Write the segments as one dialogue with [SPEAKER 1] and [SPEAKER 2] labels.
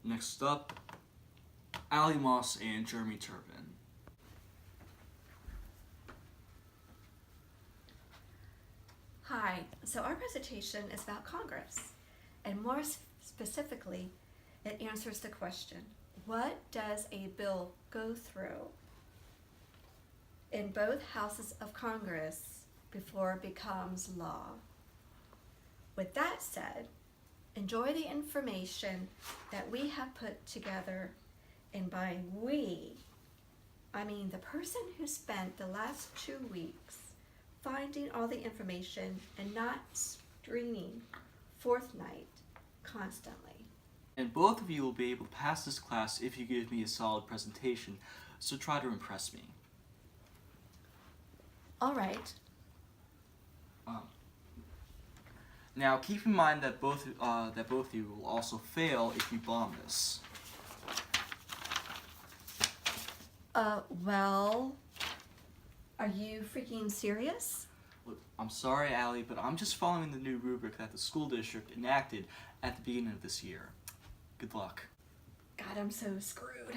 [SPEAKER 1] Next up, Ali Moss and Jeremy Turbin.
[SPEAKER 2] Hi, so our presentation is about Congress, and more specifically, it answers the question, what does a bill go through in both houses of Congress before it becomes law? With that said, enjoy the information that we have put together, and by we, I mean the person who spent the last 2 weeks finding all the information and not streaming Fortnite constantly.
[SPEAKER 1] And both of you will be able to pass this class if you give me a solid presentation, so try to impress me.
[SPEAKER 2] All right.
[SPEAKER 1] Now keep in mind that both of you will also fail if you bomb this.
[SPEAKER 2] Well, are you freaking serious?
[SPEAKER 1] Look, I'm sorry, Allie, but I'm just following the new rubric that the school district enacted at the beginning of this year. Good luck.
[SPEAKER 2] God, I'm so screwed.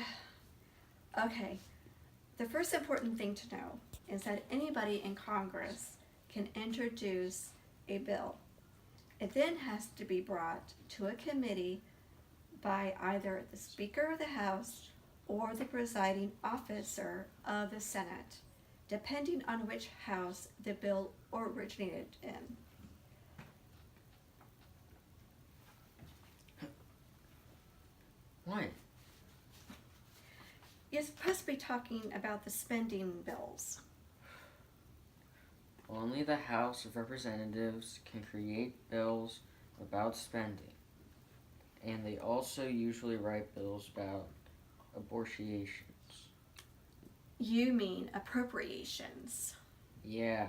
[SPEAKER 2] Okay, the first important thing to know is that anybody in Congress can introduce a bill. It then has to be brought to a committee by either the Speaker of the House or the presiding officer of the Senate, depending on which house the bill originated in.
[SPEAKER 3] What?
[SPEAKER 2] You're supposed to be talking about the spending bills.
[SPEAKER 3] Only the House of Representatives can create bills about spending. And they also usually write bills about abortions.
[SPEAKER 2] You mean appropriations.
[SPEAKER 3] Yeah.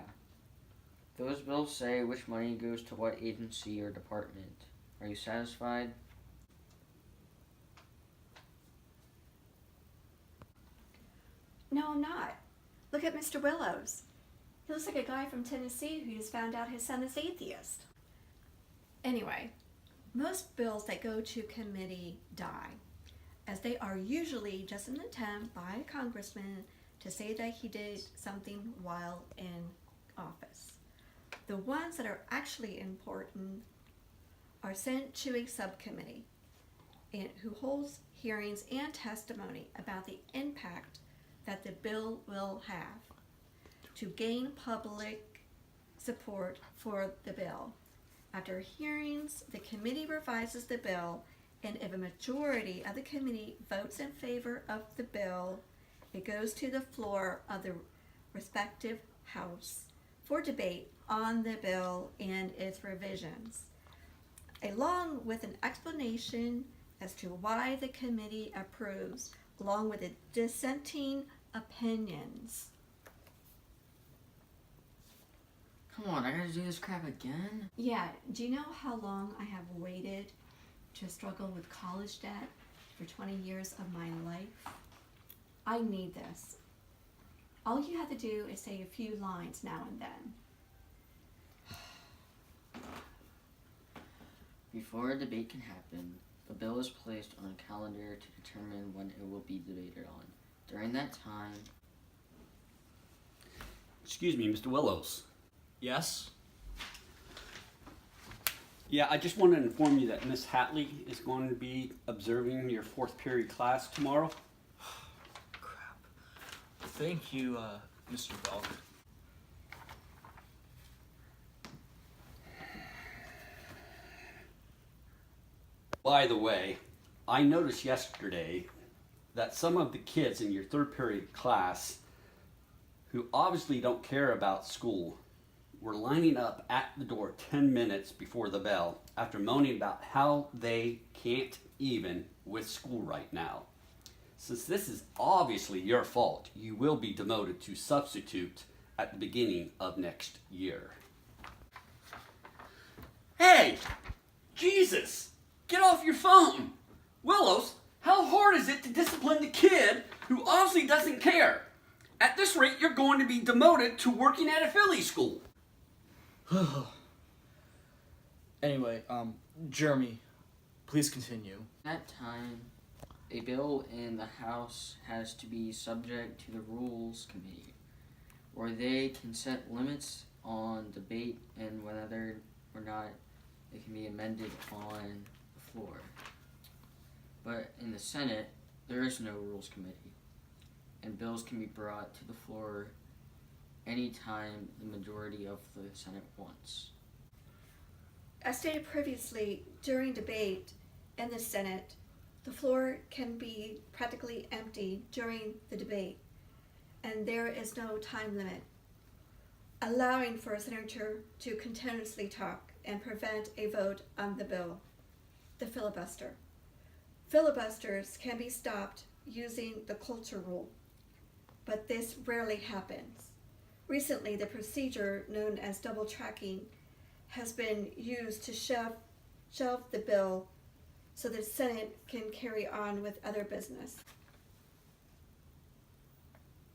[SPEAKER 3] Those bills say which money goes to what agency or department. Are you satisfied?
[SPEAKER 2] No, I'm not. Look at Mr. Willows. He looks like a guy from Tennessee who just found out his son is atheist. Anyway, most bills that go to committee die, as they are usually just an attempt by a congressman to say that he did something while in office. The ones that are actually important are sent to a subcommittee who holds hearings and testimony about the impact that the bill will have to gain public support for the bill. After hearings, the committee revises the bill, and if a majority of the committee votes in favor of the bill, it goes to the floor of the respective house for debate on the bill and its revisions, along with an explanation as to why the committee approves, along with the dissenting opinions.
[SPEAKER 3] Come on, I gotta do this crap again?
[SPEAKER 2] Yeah, do you know how long I have waited to struggle with college debt for 20 years of my life? I need this. All you have to do is say a few lines now and then.
[SPEAKER 3] Before a debate can happen, a bill is placed on a calendar to determine when it will be debated on. During that time...
[SPEAKER 4] Excuse me, Mr. Willows.
[SPEAKER 1] Yes?
[SPEAKER 4] Yeah, I just want to inform you that Miss Hatley is going to be observing your 4th period class tomorrow.
[SPEAKER 1] Crap. Thank you, Mr. Belk.
[SPEAKER 4] By the way, I noticed yesterday that some of the kids in your 3rd period class who obviously don't care about school were lining up at the door 10 minutes before the bell after moaning about how they can't even with school right now. Since this is obviously your fault, you will be demoted to substitute at the beginning of next year. Hey! Jesus! Get off your phone! Willows, how hard is it to discipline the kid who obviously doesn't care? At this rate, you're going to be demoted to working at a Philly school.
[SPEAKER 1] Anyway, Jeremy, Please continue.
[SPEAKER 3] At that time, a bill in the House has to be subject to the Rules Committee, where they can set limits on debate and whether or not it can be amended on the floor. But in the Senate, there is no Rules Committee, and bills can be brought to the floor anytime the majority of the Senate wants.
[SPEAKER 2] As stated previously, during debate in the Senate, the floor can be practically empty during the debate, and there is no time limit, allowing for a senator to continuously talk and prevent a vote on the bill. The filibuster. Filibusters can be stopped using the cloture rule, but this rarely happens. Recently, the procedure known as double tracking has been used to shelve the bill so the Senate can carry on with other business.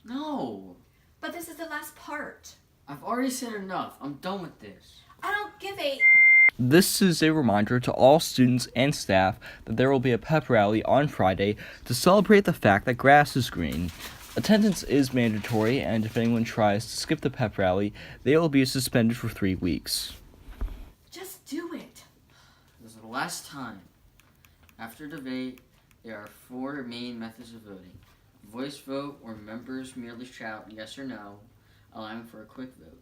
[SPEAKER 3] No!
[SPEAKER 2] But this is the last part.
[SPEAKER 3] I've already said enough. I'm done with this.
[SPEAKER 2] I don't give a...
[SPEAKER 5] This is a reminder to all students and staff that there will be a pep rally on Friday to celebrate the fact that grass is green. Attendance is mandatory, and if anyone tries to skip the pep rally, they will be suspended for 3 weeks.
[SPEAKER 2] Just do it.
[SPEAKER 3] This is the last time. After debate, there are 4 main methods of voting. Voice vote, where members merely shout yes or no, allowing for a quick vote.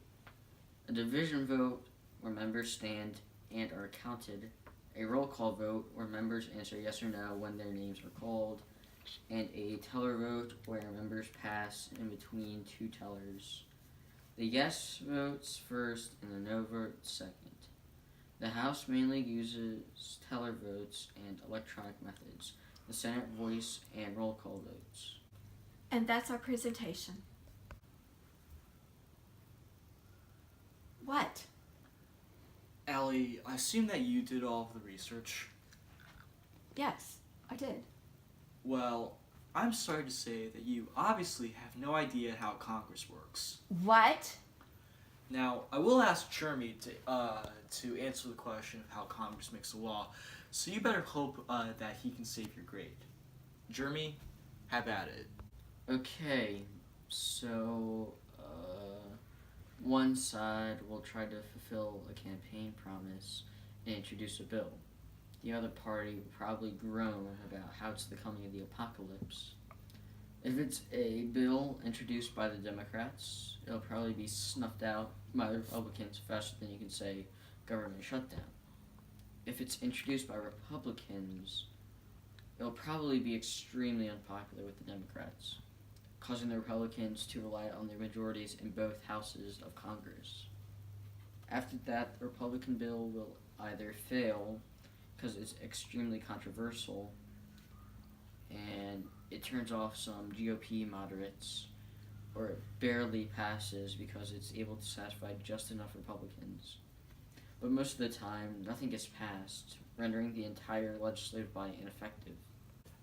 [SPEAKER 3] A division vote, where members stand and are counted. A roll call vote, where members answer yes or no when their names are called. And a teller vote, where members pass in between 2 tellers. The yes votes first and the no votes second. The House mainly uses teller votes and electronic methods. The Senate voice and roll call votes.
[SPEAKER 2] And that's our presentation. What?
[SPEAKER 1] Allie, I assume that you did all of the research.
[SPEAKER 2] Yes, I did.
[SPEAKER 1] Well, I'm sorry to say that you obviously have no idea how Congress works.
[SPEAKER 2] What?
[SPEAKER 1] Now, I will ask Jeremy to answer the question of how Congress makes a law, so you better hope that he can save your grade. Jeremy, have at it.
[SPEAKER 3] Okay, so one side will try to fulfill a campaign promise and introduce a bill. The other party will probably groan about how it's the coming of the apocalypse. If it's a bill introduced by the Democrats, it'll probably be snuffed out by the Republicans faster than you can say government shutdown. If it's introduced by Republicans, it'll probably be extremely unpopular with the Democrats, causing the Republicans to rely on their majorities in both houses of Congress. After that, the Republican bill will either fail because it's extremely controversial and it turns off some GOP moderates, or it barely passes because it's able to satisfy just enough Republicans. But most of the time, nothing gets passed, rendering the entire legislative body ineffective.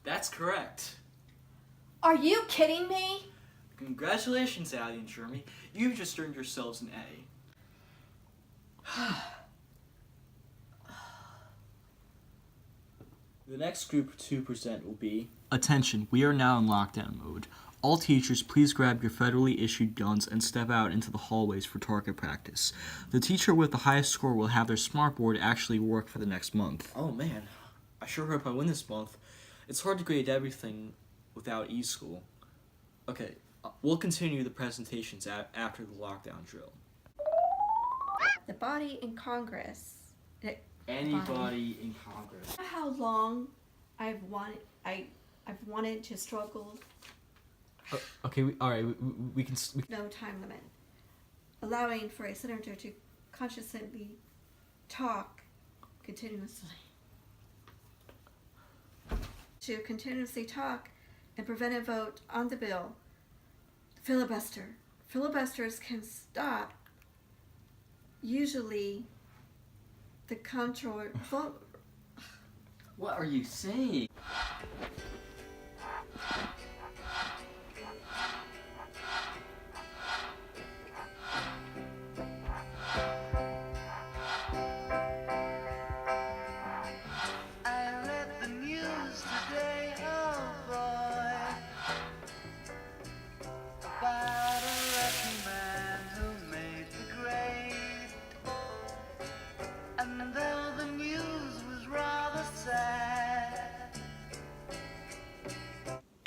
[SPEAKER 1] That's correct.
[SPEAKER 2] Are you kidding me?
[SPEAKER 1] Congratulations, Allie and Jeremy. You've just earned yourselves an A. The next group to present will be... Attention, we are now in lockdown mode. All teachers, please grab your federally issued guns and step out into the hallways for target practice. The teacher with the highest score will have their smartboard actually work for the next month. Oh man, I sure hope I win this month. It's hard to grade everything without e-school. Okay, we'll continue the presentations after the lockdown drill.
[SPEAKER 2] The body in Congress.
[SPEAKER 1] Anybody in Congress.
[SPEAKER 2] You know how long I've wanted to struggle.
[SPEAKER 1] Okay, all right, we can...
[SPEAKER 2] No time limit, allowing for a senator to consistently talk continuously. To continuously talk and prevent a vote on the bill. Filibuster. Filibusters can stop usually the control vote.
[SPEAKER 3] What are you saying?
[SPEAKER 6] I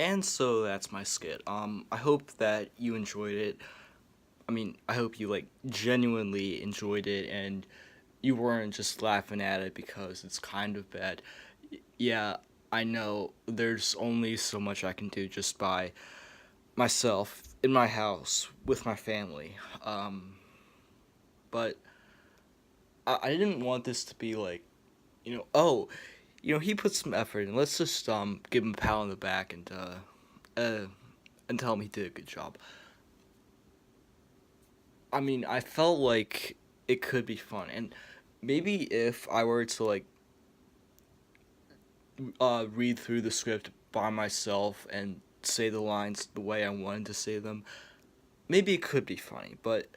[SPEAKER 1] And so that's my skit. I hope that you enjoyed it. I mean, I hope you like genuinely enjoyed it and you weren't just laughing at it because it's kind of bad. Yeah, I know there's only so much I can do just by myself in my house with my family. But I didn't want this to be like, oh, he put some effort in. Let's just give him a pat on the back and tell him he did a good job. I mean, I felt like it could be fun, and maybe if I were to like read through the script by myself and say the lines the way I wanted to say them, maybe it could be funny. But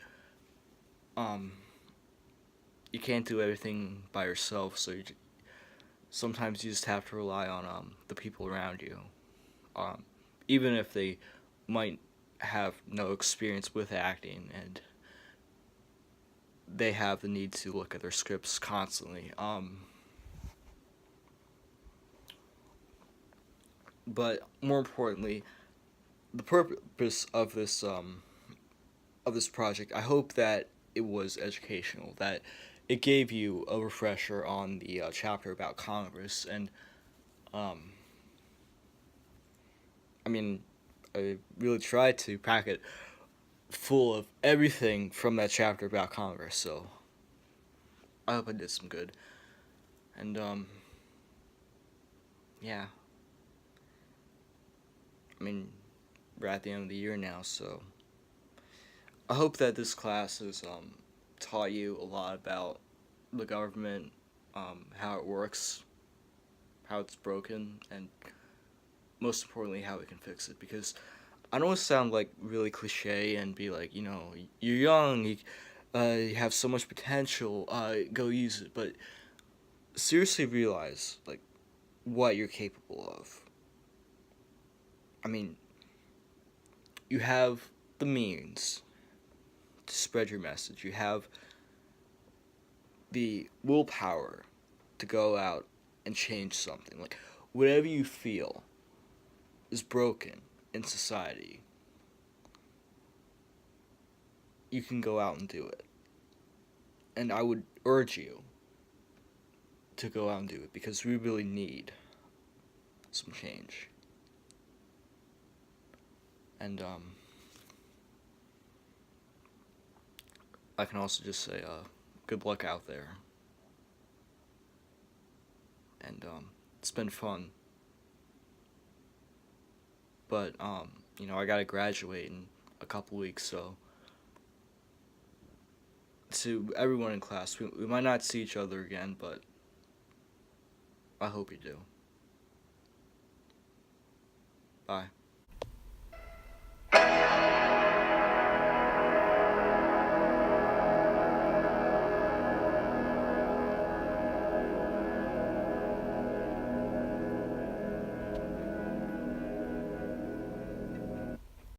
[SPEAKER 1] you can't do everything by yourself, so sometimes you just have to rely on the people around you, even if they might have no experience with acting and they have the need to look at their scripts constantly. But more importantly, the purpose of this project, I hope that it was educational, that it gave you a refresher on the chapter about Congress, and I mean, I really tried to pack it full of everything from that chapter about Congress, so I hope I did some good. And yeah. I mean, we're at the end of the year now, so I hope that this class has taught you a lot about the government, how it works, how it's broken, and most importantly, how we can fix it. Because I don't want to sound like really cliche and be like, you're young, you have so much potential, go use it. But seriously realize like what you're capable of. I mean, you have the means to spread your message. You have the willpower to go out and change something. Like, whatever you feel is broken in society, you can go out and do it. And I would urge you to go out and do it because we really need some change. And I can also just say good luck out there. And it's been fun. But I gotta graduate in a couple weeks, so to everyone in class, we might not see each other again, but I hope you do. Bye.